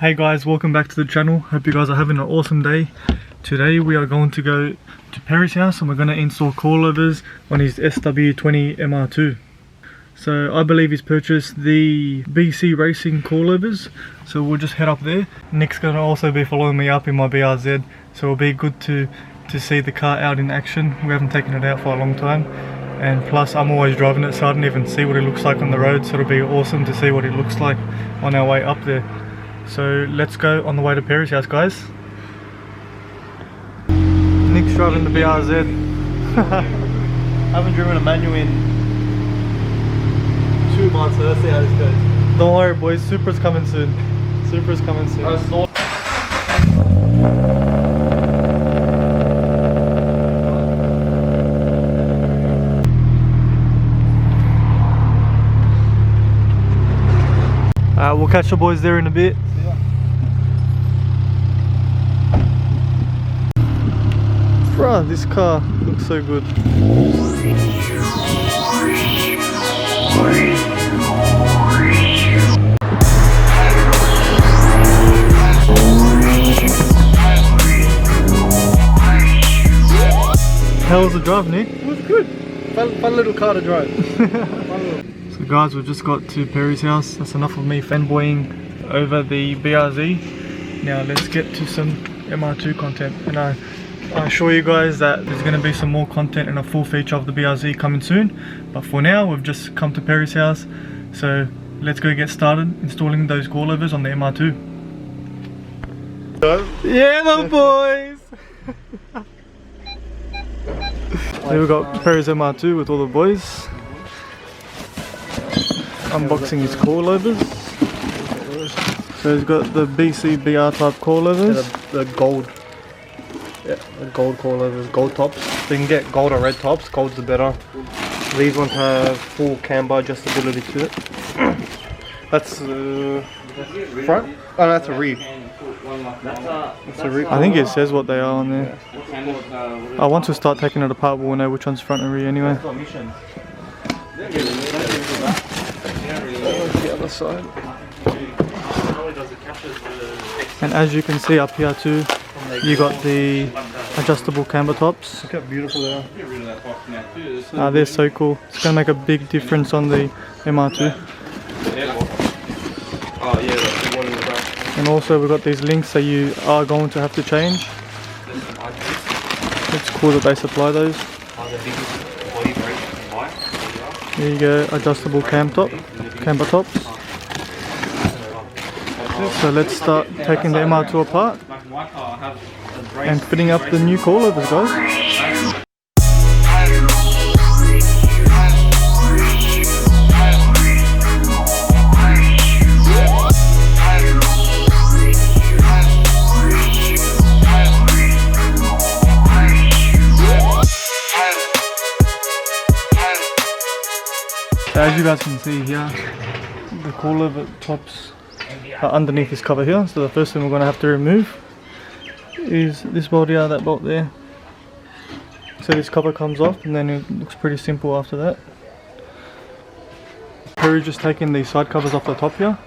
Hey guys, welcome back to the channel. Hope you guys are having an awesome day. Today we are going to go to Perry's house and we're going to install coilovers on his SW20 MR2. So I believe he's purchased the BC Racing coilovers, so we'll just head up there. Nick's going to also be following me up in my BRZ, so it'll be good to see the car out in action. We haven't taken it out for a long time, and plus I'm always driving it so I don't even see what it looks like on the road, so it'll be awesome to see what it looks like on our way up there. So let's go on the way to Perry's house, guys. Nick's driving the BRZ. I haven't driven a manual in 2 months, so let's see how this goes. Don't worry boys, Supra's coming soon. Supra's coming soon. We'll catch the boys there in a bit. Bruh, this car looks so good. How was the drive, Nick? It was good. Fun little car to drive. So guys, we've just got to Perry's house. That's enough of me fanboying over the BRZ. Now let's get to some MR2 content. And I assure you guys that there's going to be some more content and a full feature of the BRZ coming soon. But for now, we've just come to Perry's house. So let's go get started installing those coilovers on the MR2. Yeah, the boys! Here we've got Perry's MR2 with all the boys. Unboxing his coilovers. So he's got the BC BR type coilovers. Yeah, the gold. Yeah, the gold coilovers, gold tops. So you can get gold or red tops. Gold's the better. These ones have full camber adjustability to it. That's front. Oh, no, that's a rear. That's a rear. I think it says what they are on there. Once we start taking it apart, we'll know which one's front and rear anyway. The other side. And as you can see up here too, you got the adjustable camber tops. Look how beautiful they are. They're so cool. It's going to make a big difference on the MR2. And also we've got these links that you are going to have to change. It's cool that they supply those. There you go, adjustable camber tops. So let's start taking the MR2 apart and fitting up the new coilovers, guys. So as you guys can see here, the coilover tops are underneath this cover here. So the first thing we're going to have to remove is this bolt here, that bolt there. So this cover comes off and then it looks pretty simple after that. Perry's just taking the side covers off the top here.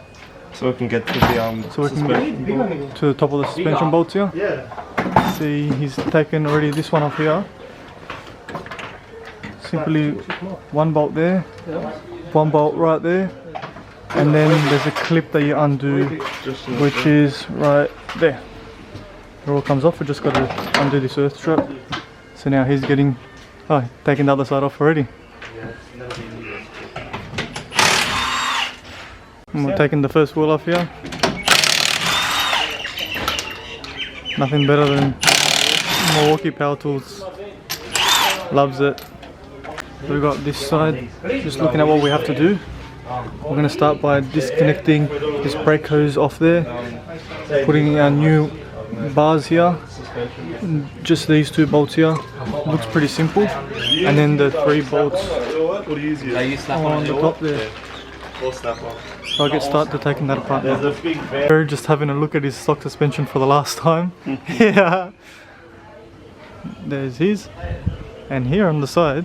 So we can get to the so we can get to the top of the suspension bolts here. Yeah. See, he's taken already this one off here. Simply one bolt there, one bolt right there, and then there's a clip that you undo, which is right there. It all comes off. We just got to undo this earth strap. So now he's taking the other side off already. And we're taking the first wheel off here. Nothing better than Milwaukee Power Tools. Loves it. So we've got this side, just looking at what we have to do. We're going to start by disconnecting this brake hose off there, putting our new bars here, just these 2 bolts here. Looks pretty simple. And then the 3 bolts on the top there. So I'll get started taking that apart now. We're just having a look at his stock suspension for the last time. Yeah. There's his. And here on the side,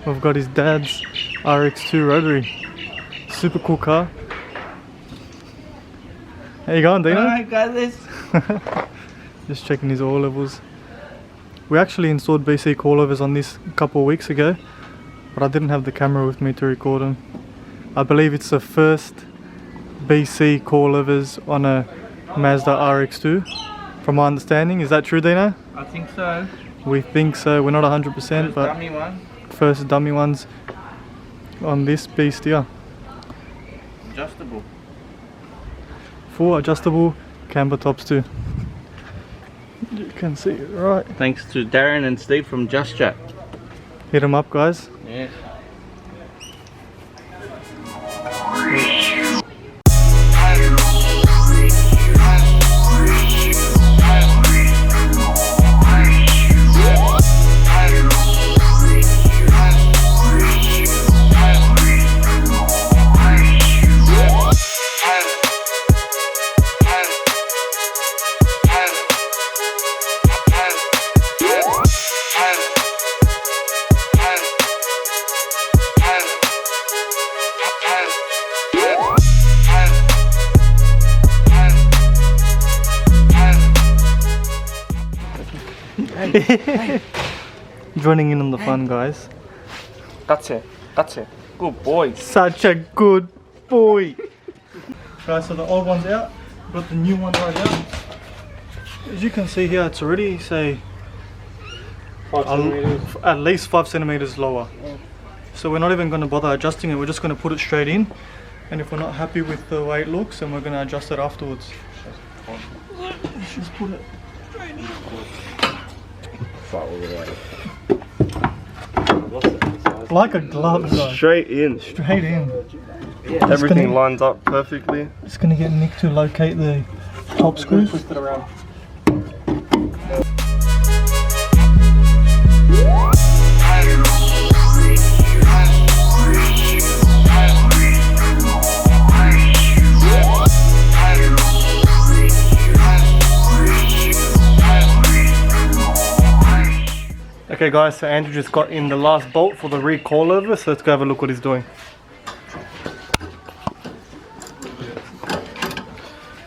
we've got his dad's RX2 rotary. Super cool car. How you going, Dino? Alright, got this. Just checking his oil levels. We actually installed BC coilovers on this a couple of weeks ago, but I didn't have the camera with me to record them. I believe it's the first BC coilovers on a Mazda RX-2, from my understanding. Is that true, Dino? I think so. We think so. We're not 100%, but Dummy one. first dummy ones on this beast here. Adjustable. Full adjustable camber tops too. You can see it right. Thanks to Darren and Steve from Just Chat. Hit them up, guys. Yeah. Joining in on the fun, guys. That's it. That's it. Good boy. Such a good boy. Guys, so the old one's out. We've got the new one right here. As you can see here, it's already, say, 5 centimeters. at least 5 centimeters lower. So we're not even going to bother adjusting it. We're just going to put it straight in. And if we're not happy with the way it looks, then we're going to adjust it afterwards. Let's just put it straight in. Like a glove, guys. Straight in. Straight in. Everything lines up perfectly. Just going to get Nick to locate the top screws. Twist it around. Okay guys, so Andrew just got in the last bolt for the rear coilover, so let's go have a look what he's doing.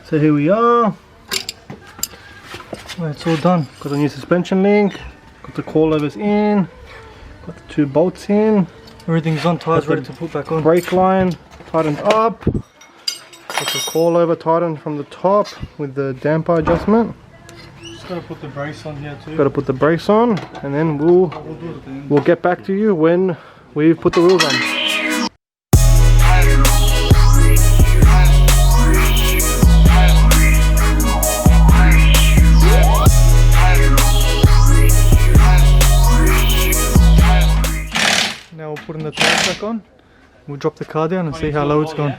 So here we are. Well, it's all done. Got the new suspension link, got the coilovers in, got the 2 bolts in. Everything's on, tires ready to put back on. Brake line tightened up. Got the coilover tightened from the top with the damper adjustment. Just gotta put the brace on here too. Got to put the brakes on, and then we'll get back to you when we've put the wheels on. Now we'll put in the tires back on. We'll drop the car down and see how low it's gone.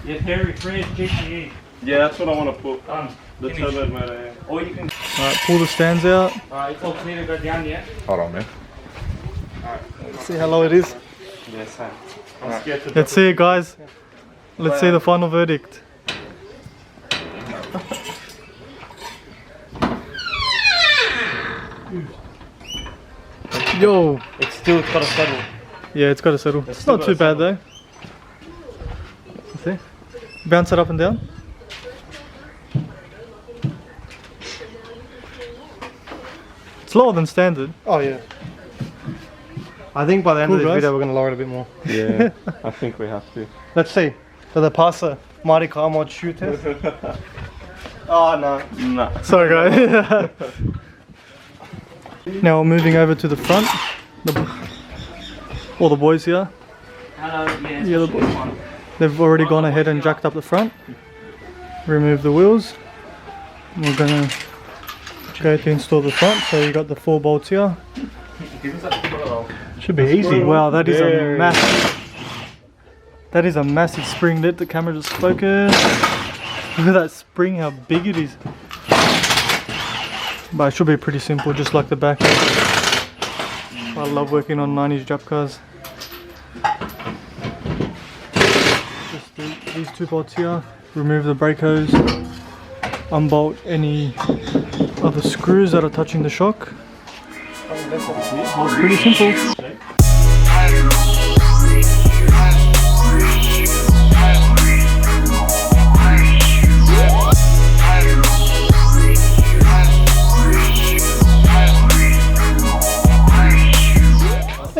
Yeah, Harry, Fred, GTE. Yeah, that's what I want to put. The Finish. turbo motor. Or you can. Alright, pull the stands out. It's all clear to go down yet. Hold on, man. See how low it is. Yes, sir. I'm scared to Let's see it, guys. Let's see the final verdict. Yo! It's still got to settle. Yeah, it's got to settle. It's still not too gotta bad though. See? Bounce it up and down. It's lower than standard. Oh yeah. I think by the end of Cool, this guys. video we're going to lower it a bit more. Yeah, I think we have to. Let's see. Does it pass a Mighty Car Mod shoe test? Oh no. Nah. Sorry guys. Now we're moving over to the front. All the boys here. Hello, yes. Yeah, they've already gone ahead and jacked up the front. Remove the wheels. We're gonna go to install the front. So you got the 4 bolts here. Should be easy. Wow, that is a Very massive. That is a massive spring. Let the camera just focus. Look at that spring, how big it is. But it should be pretty simple, just like the back. I love working on 90s Jap cars. Just these 2 bolts here. Remove the brake hose. Unbolt any other screws that are touching the shock. It's pretty simple.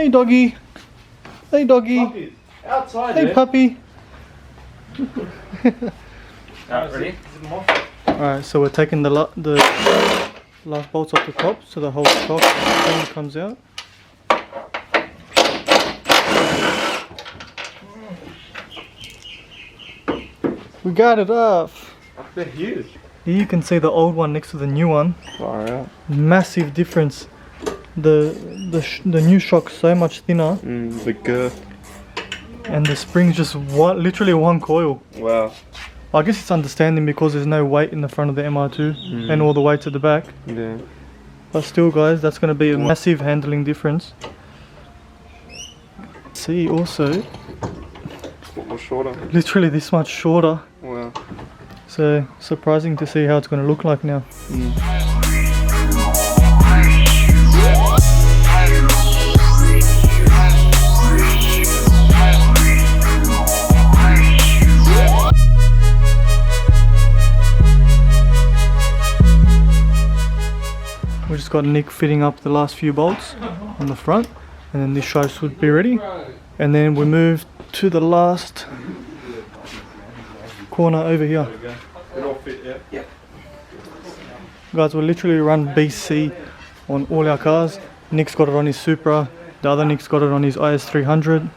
Hey doggy. Hey doggy. Puppies. Outside Hey there. puppy. Ready? Alright, so we're taking the last bolts off the top so the whole stock thing comes out. We got it off. They're huge. Here you can see the old one next to the new one. Far out. Massive difference. The new shock's so much thinner, The girth. and the spring's just literally one coil. Wow. I guess it's understanding because there's no weight in the front of the MR2 and all the weight's at the back. Yeah. But still guys, that's going to be a massive handling difference. See also, Or shorter. literally this much shorter. Wow. So surprising to see how it's going to look like now. We just got Nick fitting up the last few bolts on the front, and then this shaft should be ready. And then we move to the last corner over here. It all fit, yeah? Guys, we literally run BC on all our cars. Nick's got it on his Supra, the other Nick's got it on his IS300,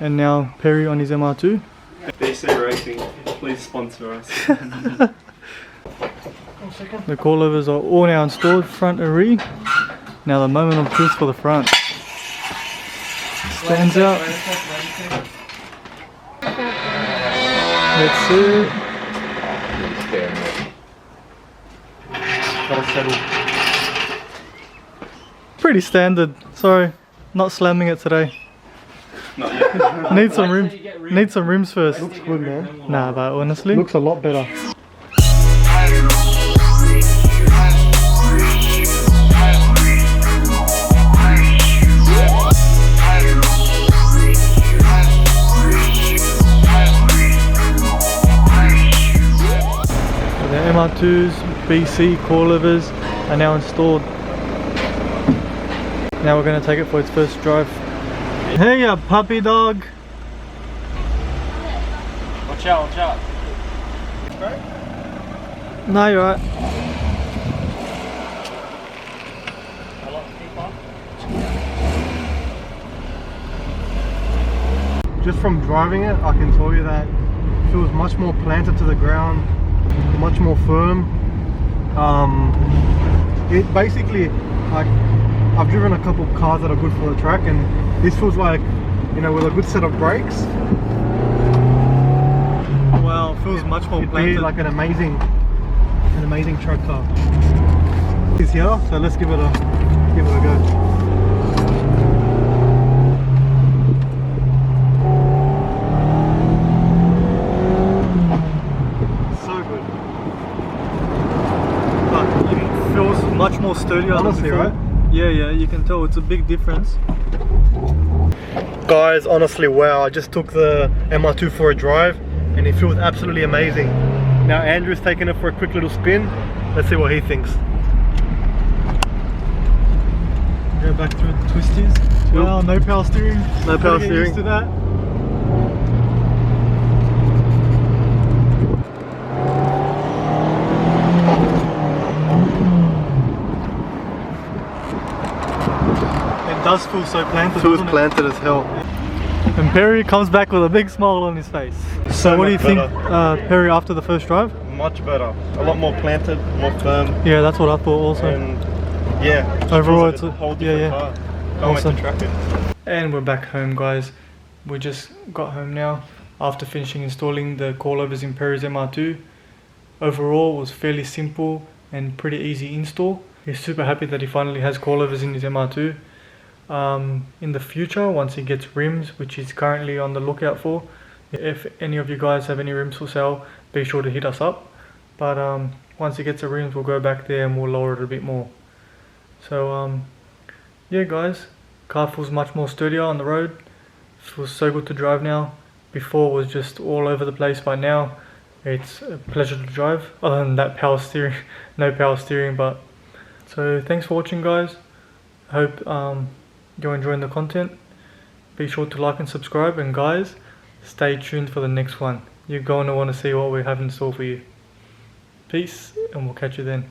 and now Perry on his MR2. BC Racing, please sponsor us. The coilovers are all now installed, front and rear. Now the moment of truth for the front. Stands out. That's it. Gotta settle. Pretty standard. Sorry, not slamming it today. Not yet. Need some rims. Need some rims first. Looks good, man. Nah, but honestly, Looks a lot better. the MR2s, BC coilovers are now installed. Now we're going to take it for its first drive. Hey, you puppy dog. Watch out, watch out. No, you're right. Just from driving it, I can tell you that it feels much more planted to the ground, much more firm. It basically, like, I've driven a couple of cars that are good for the track, and this feels like, you know, with a good set of brakes, Wow, feels much more it'd be planted. like an amazing track car. It's here, so let's give it a go. Feels much more sturdier. Honestly, than before. right? Yeah, you can tell it's a big difference. Guys, honestly, wow, I just took the MR2 for a drive and it feels absolutely amazing. Now Andrew's taking it for a quick little spin. Let's see what he thinks. Go back through the twisties. Wow, no power steering. No power Gotta get steering. used to that. It does feel so planted. Feels doesn't it? planted as hell. And Perry comes back with a big smile on his face. So what do you much think, better. Perry, after the first drive? Much better. A lot more planted, more firm, Yeah, that's what I thought also. and yeah. Overall, feels it's a whole yeah, different yeah. car. Can't wait to Awesome. track it. And we're back home, guys. We just got home now after finishing installing the coilovers in Perry's MR2. Overall, it was fairly simple and pretty easy install. He's super happy that he finally has coilovers in his MR2. In the future, once he gets rims, which he's currently on the lookout for, if any of you guys have any rims for sale, be sure to hit us up. But once he gets the rims, we'll go back there and we'll lower it a bit more. So yeah, guys, car feels much more sturdier on the road. Feels so good to drive now. Before it was just all over the place, but now it's a pleasure to drive. Other than that power steering, no power steering. But so thanks for watching, guys. Hope you're enjoying the content, be sure to like and subscribe, and guys, stay tuned for the next one. You're going to want to see what we have in store for you. Peace, and we'll catch you then.